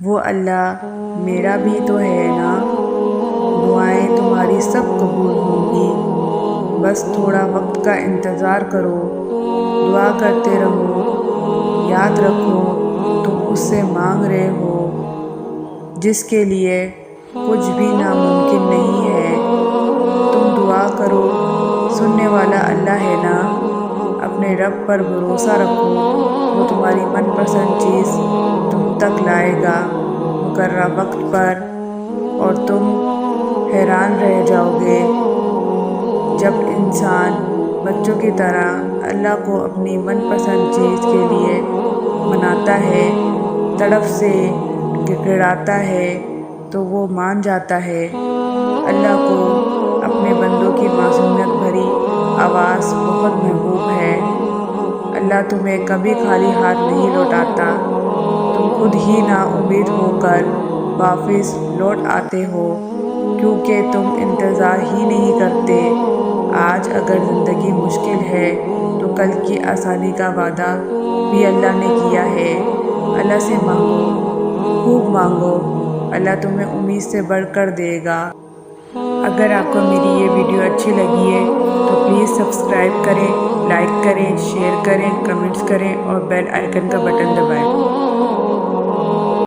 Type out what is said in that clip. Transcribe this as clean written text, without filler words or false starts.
وہ اللہ میرا بھی تو ہے نا، دعائیں تمہاری سب قبول ہوں گی، بس تھوڑا وقت کا انتظار کرو، دعا کرتے رہو، یاد رکھو تم اس سے مانگ رہے ہو جس کے لیے کچھ بھی ناممکن نہیں ہے۔ تم دعا کرو، سننے والا اللہ ہے نا، اپنے رب پر بھروسہ رکھو، وہ تمہاری من پسند چیز تم تک لائے گا مقررہ وقت پر، اور تم حیران رہ جاؤ گے جب انسان بچوں کی طرح اللہ کو اپنی من پسند چیز کے لیے مناتا ہے، تڑپ سے گڑگڑاتا ہے تو وہ مان جاتا ہے۔ اللہ کو اپنے بندوں کی معصومیت بھری آواز بہت محبوب ہے۔ اللہ تمہیں کبھی خالی ہاتھ نہیں لوٹاتا، تم خود ہی نا امید ہو کر واپس لوٹ آتے ہو، کیونکہ تم انتظار ہی نہیں کرتے۔ آج اگر زندگی مشکل ہے تو کل کی آسانی کا وعدہ بھی اللہ نے کیا ہے۔ اللہ سے مانگو، خوب مانگو، اللہ تمہیں امید سے بڑھ کر دے گا۔ اگر آپ کو میری یہ ویڈیو اچھی لگی ہے تو پلیز سبسکرائب کریں، لائک کریں، شیئر کریں، کمنٹس کریں اور بیل آئیکن کا بٹن دبائیں۔